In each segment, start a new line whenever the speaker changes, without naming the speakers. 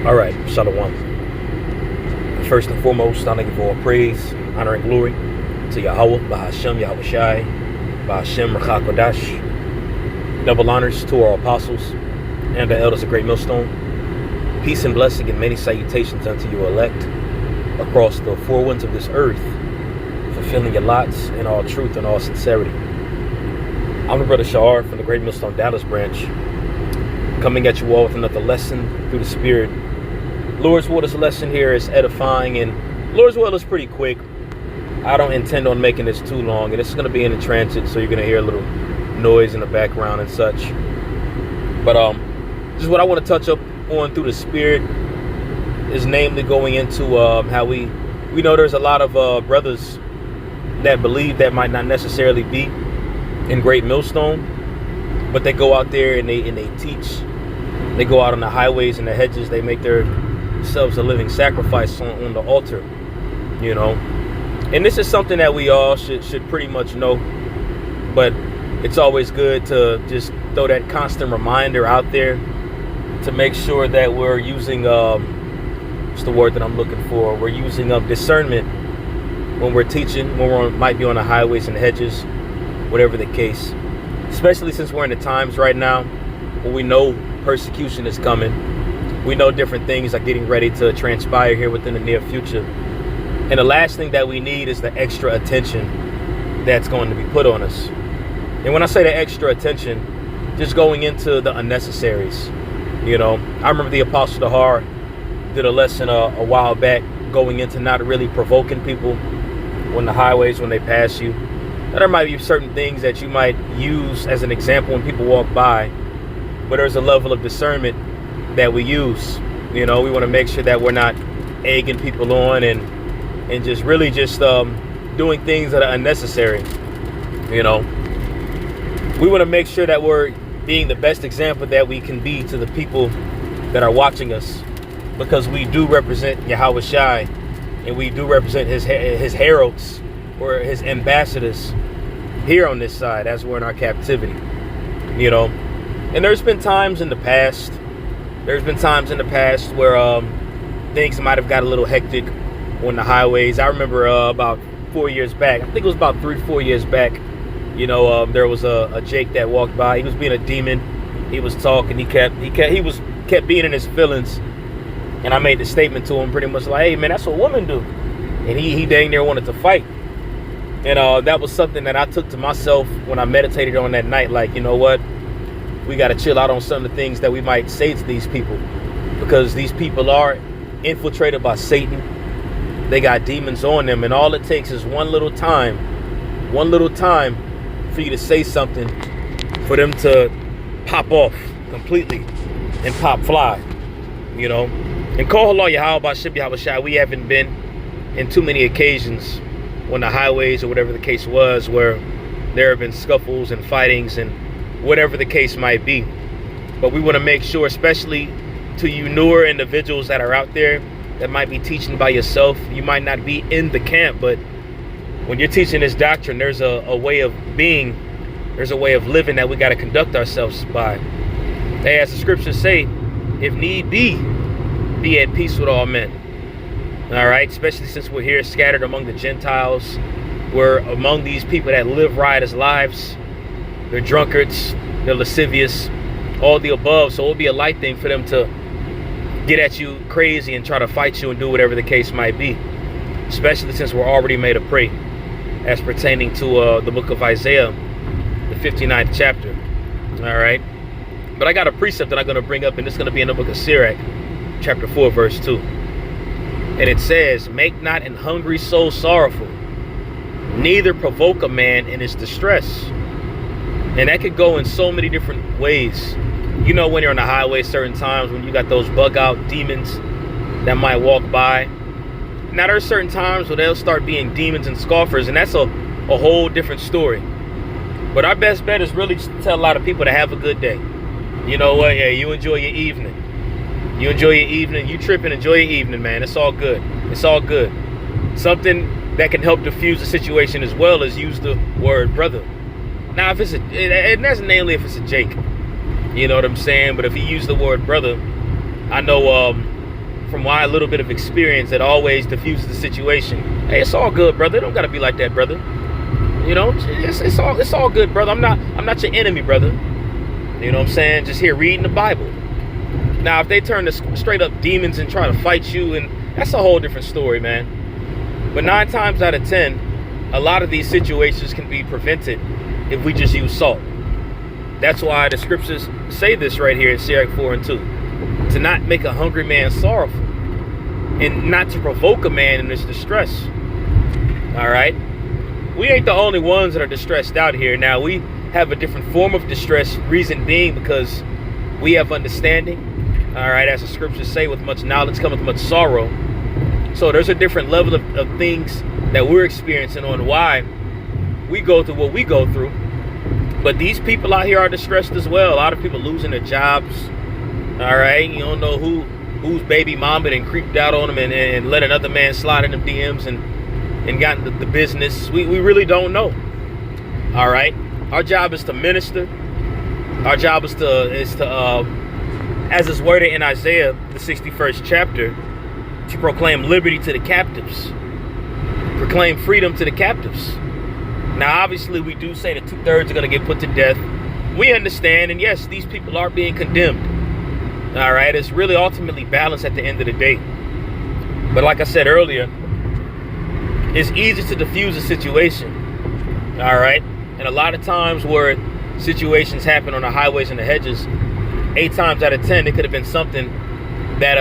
All right, Shalom. First and foremost, I give all praise, honor, and glory to Yahweh, Bahashem, Yahweh Shai, Bahashem, Rachakodash. Double honors to our apostles and the elders of Great Millstone. Peace and blessing and many salutations unto you elect across the four winds of this earth, fulfilling your lots in all truth and all sincerity. I'm the brother Shahar from the Great Millstone Dallas branch, coming at you all with another lesson through the Spirit. Lord's will, this lesson here is edifying, and Lord's will is pretty quick. I don't intend on making this too long, and it's going to be in the transit, so you're going to hear a little noise in the background and such. But just what I want to touch up on through the Spirit is namely going into how we know there's a lot of brothers that believe that might not necessarily be in Great Millstone, but they go out there and they teach. They go out on the highways and the hedges. They make themselves a living sacrifice on the altar, you know. And this is something that we all should pretty much know. But it's always good to just throw that constant reminder out there to make sure that we're using, what's the word that I'm looking for? We're using discernment when we're teaching, when we might be on the highways and hedges, whatever the case. Especially since we're in the times right now where we know persecution is coming. We know different things are getting ready to transpire here within the near future. And the last thing that we need is the extra attention that's going to be put on us. And when I say the extra attention, just going into the unnecessaries. You know, I remember the Apostle Dahar did a lesson a while back going into not really provoking people on the highways when they pass you. Now, there might be certain things that you might use as an example when people walk by, but there's a level of discernment that we use. You know, we want to make sure that we're not egging people on and just really just doing things that are unnecessary. You know, we want to make sure that we're being the best example that we can be to the people that are watching us, because we do represent Yahweh Shai, and we do represent his heralds or his ambassadors here on this side as we're in our captivity. You know, and there's been times in the past where things might have got a little hectic on the highways. I remember about 4 years back, I think it was about 3-4 years back, you know, there was a Jake that walked by. He was being a demon. He was talking. He kept being in his feelings. And I made the statement to him pretty much like, hey man, that's what women do. And he dang near wanted to fight. And that was something that I took to myself when I meditated on that night. Like, you know what? We got to chill out on some of the things that we might say to these people, because these people are infiltrated by Satan. They got demons on them, and all it takes is one little time for you to say something for them to pop off completely and pop fly, you know. And call Allah Yahweh Bashib Yahweh Shai, we haven't been in too many occasions on the highways or whatever the case was where there have been scuffles and fightings and whatever the case might be. But we want to make sure, especially to you newer individuals that are out there that might be teaching by yourself. You might not be in the camp, but when you're teaching this doctrine, there's a way of being, there's a way of living that we got to conduct ourselves by. Hey, as the scriptures say, if need be at peace with all men. All right, especially since we're here scattered among the Gentiles. We're among these people that live riotous lives. They're drunkards, they're lascivious, all the above. So it'll be a light thing for them to get at you crazy and try to fight you and do whatever the case might be, especially since we're already made a prey as pertaining to the book of Isaiah, the 59th chapter. All right, but I got a precept that I'm going to bring up, and it's going to be in the book of Sirach, chapter 4, verse 2. And it says, make not an hungry soul sorrowful, neither provoke a man in his distress. And that could go in so many different ways. You know, when you're on the highway, certain times when you got those bug out demons that might walk by. Now there's certain times where they'll start being demons and scoffers, and that's a whole different story. But our best bet is really just to tell a lot of people to have a good day. You know what? Yeah, you enjoy your evening. You enjoy your evening. You trip and enjoy your evening, man. It's all good. It's all good. Something that can help diffuse the situation as well is use the word brother. Now, if it's and that's mainly if it's a Jake, you know what I'm saying? But if you use the word brother, I know from my little bit of experience, that always diffuses the situation. Hey, it's all good, brother. It don't gotta be like that, brother. You know, it's all good, brother. I'm not your enemy, brother. You know what I'm saying? Just here reading the Bible. Now, if they turn to straight up demons and try to fight you, and that's a whole different story, man. But 9 times out of 10, a lot of these situations can be prevented if we just use salt. That's why the scriptures say this right here in Sirach 4:2. To not make a hungry man sorrowful, and not to provoke a man in his distress. All right? We ain't the only ones that are distressed out here. Now, we have a different form of distress, reason being because we have understanding. All right, as the scriptures say, with much knowledge cometh much sorrow. So there's a different level of things that we're experiencing on why we go through what we go through. But these people out here are distressed as well. A lot of people losing their jobs. All right, you don't know whose baby mama and creeped out on them and let another man slide in them DMs and got into the business. We really don't know. All right, our job is to minister. Our job is to as is worded in Isaiah, the 61st chapter, to proclaim liberty to the captives, proclaim freedom to the captives. Now, obviously, we do say that 2/3 are going to get put to death. We understand, and yes, these people are being condemned. All right, it's really ultimately balanced at the end of the day. But like I said earlier, it's easy to diffuse a situation. All right, and a lot of times where situations happen on the highways and the hedges, 8 times out of 10, it could have been something that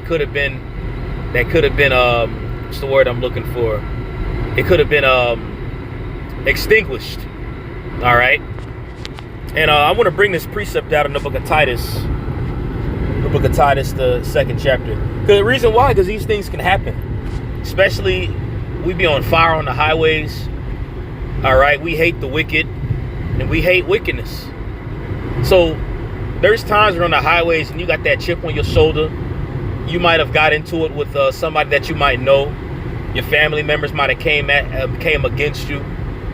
could have been what's the word I'm looking for? It could have been extinguished. All right, and I want to bring this precept out in the book of Titus, the 2nd chapter. The reason why, because these things can happen, especially we be on fire on the highways. All right, we hate the wicked and we hate wickedness. So there's times we're on the highways and you got that chip on your shoulder. You might have got into it with somebody that you might know. Your family members might have came against you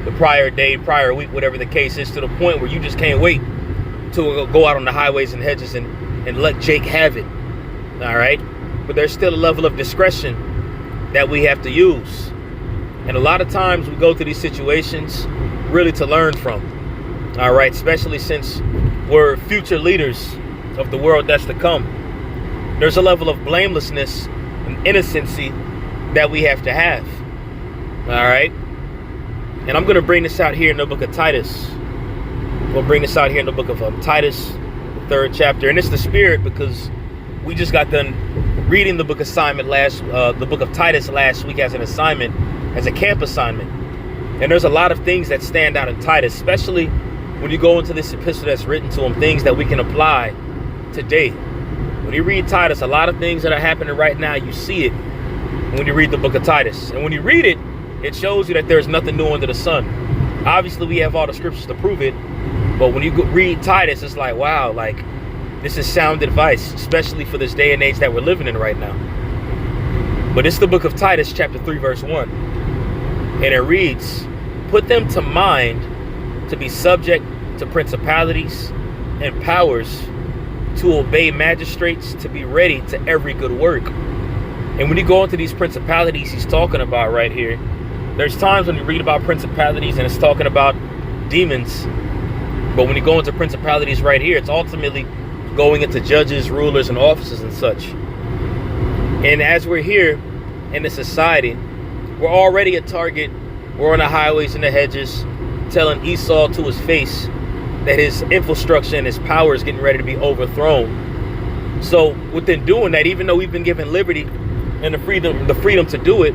the prior day, prior week, whatever the case is, to the point where you just can't wait to go out on the highways and hedges and let Jake have it. All right, but there's still a level of discretion that we have to use, and a lot of times we go through these situations really to learn from. All right, especially since we're future leaders of the world that's to come. There's a level of blamelessness and innocency that we have to have. All right, and I'm going to bring this out here in the book of Titus. We'll bring this out here in the book of Titus, the 3rd chapter, and it's the spirit, because we just got done reading the book of Titus last week as an assignment, as a camp assignment. And there's a lot of things that stand out in Titus, especially when you go into this epistle that's written to him, things that we can apply today. When you read Titus, a lot of things that are happening right now, you see it when you read the book of Titus. And when you read it, it shows you that there's nothing new under the sun. Obviously, we have all the scriptures to prove it. But when you read Titus, it's like, wow, like, this is sound advice, especially for this day and age that we're living in right now. But it's the book of Titus, chapter 3, verse 1. And it reads, "Put them to mind to be subject to principalities and powers, to obey magistrates, to be ready to every good work." And when you go into these principalities he's talking about right here, there's times when you read about principalities and it's talking about demons. But when you go into principalities right here, it's ultimately going into judges, rulers, and officers and such. And as we're here in this society, we're already a target. We're on the highways and the hedges, telling Esau to his face that his infrastructure and his power is getting ready to be overthrown. So within doing that, even though we've been given liberty and the freedom to do it,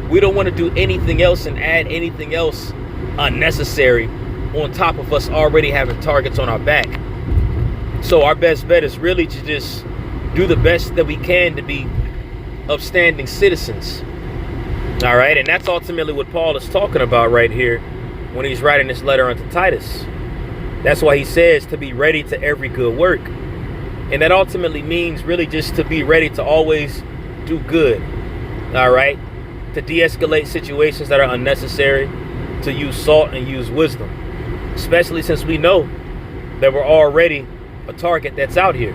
we don't want to do anything else and add anything else unnecessary on top of us already having targets on our back. So our best bet is really to just do the best that we can to be upstanding citizens. All right, and that's ultimately what Paul is talking about right here when he's writing this letter unto Titus. That's why he says to be ready to every good work. And that ultimately means really just to be ready to always do good. All right, to de-escalate situations that are unnecessary, to use salt and use wisdom, especially since we know that we're already a target that's out here.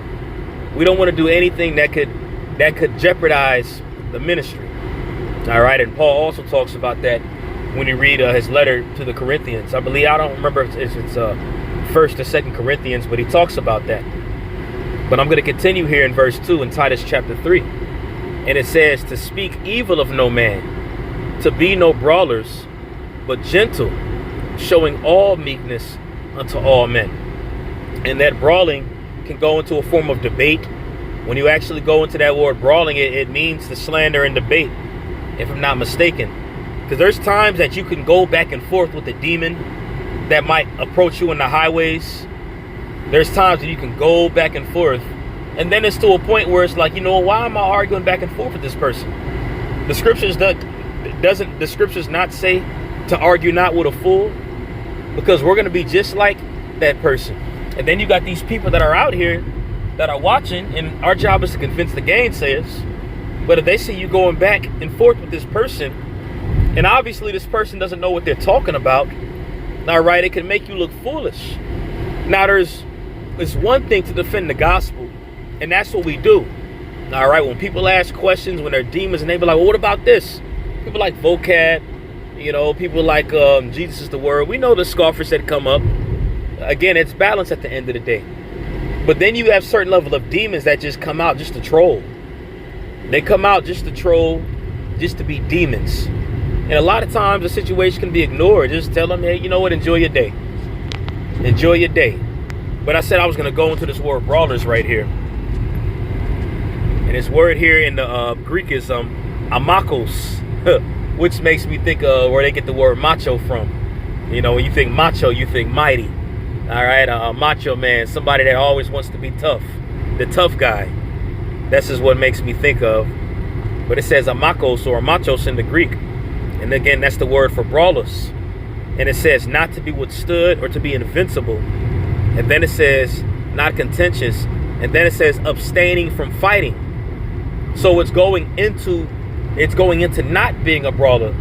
We don't want to do anything that could that could jeopardize the ministry. All right, and Paul also talks about that when you read his letter to the Corinthians. I believe, I don't remember if it's First or Second Corinthians, but he talks about that. But I'm going to continue here in verse 2 in Titus chapter 3. And it says, to speak evil of no man, to be no brawlers, but gentle, showing all meekness unto all men. And that brawling can go into a form of debate. When you actually go into that word brawling, it means to slander and debate, if I'm not mistaken. Because there's times that you can go back and forth with a demon that might approach you in the highways. There's times that you can go back and forth. And then it's to a point where it's like, you know, why am I arguing back and forth with this person? The scriptures doesn't the scriptures not say to argue not with a fool? Because we're going to be just like that person. And then you got these people that are out here that are watching, and our job is to convince the gainsayers. But if they see you going back and forth with this person, and obviously this person doesn't know what they're talking about, all right, it can make you look foolish. Now it's one thing to defend the gospel, and that's what we do. All right, when people ask questions, when they're demons, and they be like, well, what about this? People like vocab, you know, people like Jesus is the word. We know the scoffers that come up. Again, it's balance at the end of the day. But then you have certain level of demons that just come out just to troll. They come out just to troll, just to be demons. And a lot of times the situation can be ignored. Just tell them, hey, you know what? Enjoy your day. Enjoy your day. But I said I was going to go into this word brawlers right here. And this word here in the Greek is amakos, which makes me think of where they get the word macho from. You know, when you think macho, you think mighty. All right, macho man, somebody that always wants to be tough, the tough guy. That's just what makes me think of. But it says amakos or machos in the Greek. And again, that's the word for brawlers. And it says not to be withstood or to be invincible. And then it says not contentious. And then it says abstaining from fighting. So it's going into not being a brawler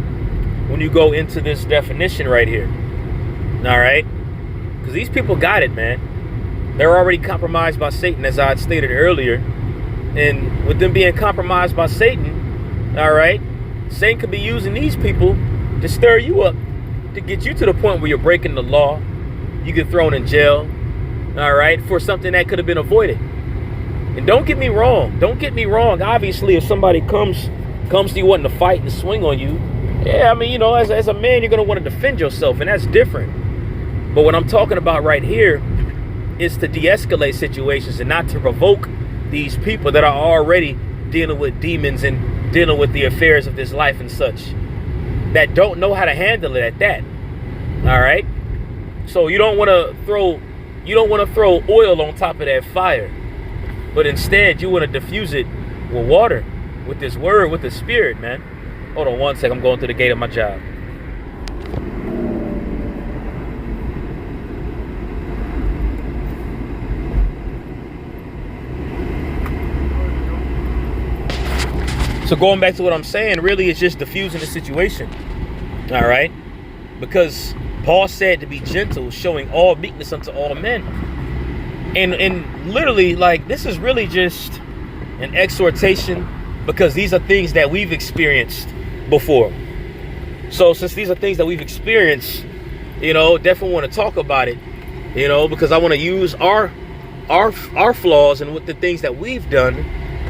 when you go into this definition right here. All right. Because these people got it, man. They're already compromised by Satan, as I had stated earlier. And with them being compromised by Satan, all right, Satan could be using these people to stir you up, to get you to the point where you're breaking the law. You get thrown in jail, all right, for something that could have been avoided. And don't get me wrong. Don't get me wrong. Obviously, if somebody comes to you wanting to fight and swing on you, yeah, I mean, you know, as a man, you're going to want to defend yourself, and that's different. But what I'm talking about right here is to de-escalate situations and not to provoke these people that are already dealing with demons and dealing with the affairs of this life and such, that don't know how to handle it at that. All right. So you don't want to throw oil on top of that fire, but instead you want to diffuse it with water, with this word, with the spirit, man. Hold on one second. I'm going through the gate of my job. So going back to what I'm saying, really it's just diffusing the situation. All right. Because Paul said to be gentle, showing all meekness unto all men. And literally, like, this is really just an exhortation, because these are things that we've experienced before. So since these are things that we've experienced, you know, definitely want to talk about it, you know, because I want to use our flaws and with the things that we've done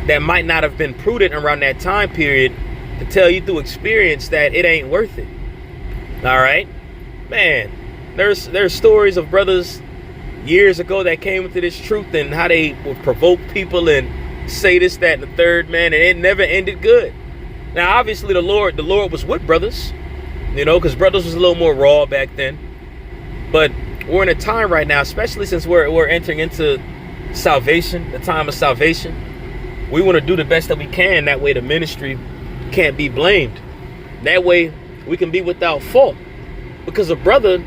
that might not have been prudent around that time period to tell you through experience that it ain't worth it. All right, man, there's stories of brothers years ago that came into this truth and how they would provoke people and say this, that, and the third, man, and it never ended good. Now, obviously, the Lord was with brothers, you know, because brothers was a little more raw back then. But we're in a time right now, especially since we're entering into salvation, the time of salvation. We want to do the best that we can. That way the ministry can't be blamed. That way we can be without fault. Because a brother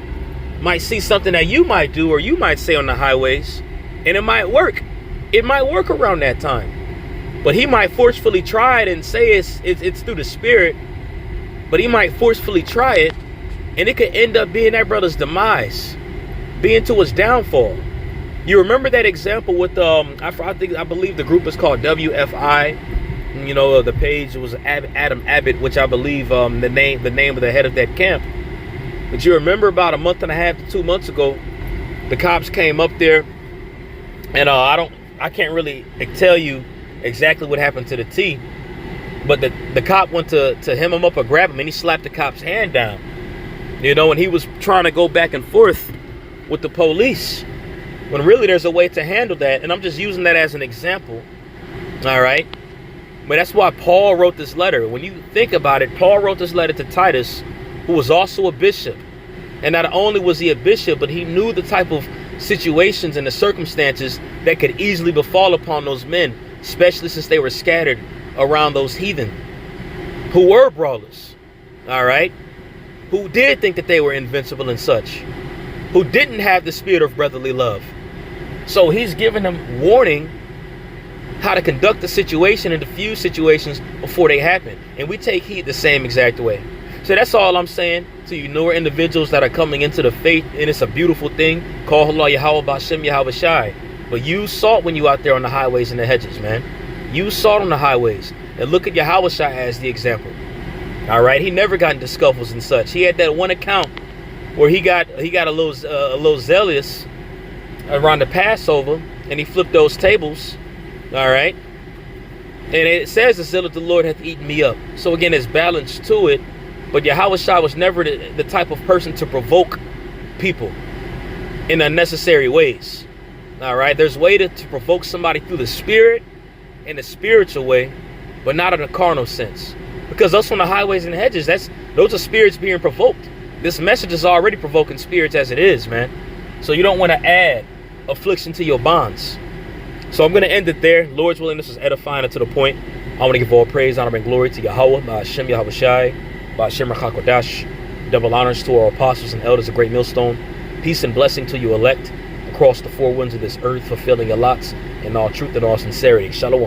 might see something that you might do or you might say on the highways, and it might work. It might work around that time. But he might forcefully try it and say it's through the spirit. But he might forcefully try it, and it could end up being that brother's demise, being to his downfall. You remember that example with I believe the group is called WFI, You know, the page was Adam Abbott, which I believe the name of the head of that camp. But you remember about a month and a half to 2 months ago, the cops came up there, and I can't really tell you exactly what happened to the T, but the cop went to hem him up or grab him, and he slapped the cop's hand down. You know, and he was trying to go back and forth with the police, when really there's a way to handle that. And I'm just using that as an example. All right. But that's why Paul wrote this letter. When you think about it, Paul wrote this letter to Titus, who was also a bishop. And not only was he a bishop, but he knew the type of situations and the circumstances that could easily befall upon those men, especially since they were scattered around those heathen who were brawlers. All right. Who did think that they were invincible and such, who didn't have the spirit of brotherly love. So he's giving them warning how to conduct the situation and diffuse situations before they happen. And we take heed the same exact way. So that's all I'm saying to you newer individuals that are coming into the faith. And it's a beautiful thing. Call Allah Yahweh Ba'Shem Yahweh Shai. But use salt when you out there on the highways and the hedges, man. Use salt on the highways. And look at Yahweh Shai as the example. All right. He never got into scuffles and such. He had that one account where he got a little zealous around the Passover, and he flipped those tables. All right. And it says the zeal of the Lord hath eaten me up. So again, there's balance to it. But Yahweh Shai was never the type of person to provoke people in unnecessary ways. All right. There's a way to provoke somebody through the spirit, in a spiritual way, but not in a carnal sense. Because us on the highways and hedges, those are spirits being provoked. This message is already provoking spirits as it is, man. So you don't want to add affliction to your bonds. So I'm going to end it there. Lord's willing, this is edifying and to the point. I want to give all praise, honor, and glory to Yahweh, Ba'Shem Yahweh Shai, Ba'Shem Rachakodash. Double honors to our apostles and elders of Great Millstone. Peace and blessing to you elect across the four winds of this earth, fulfilling your lots in all truth and all sincerity. Shalom.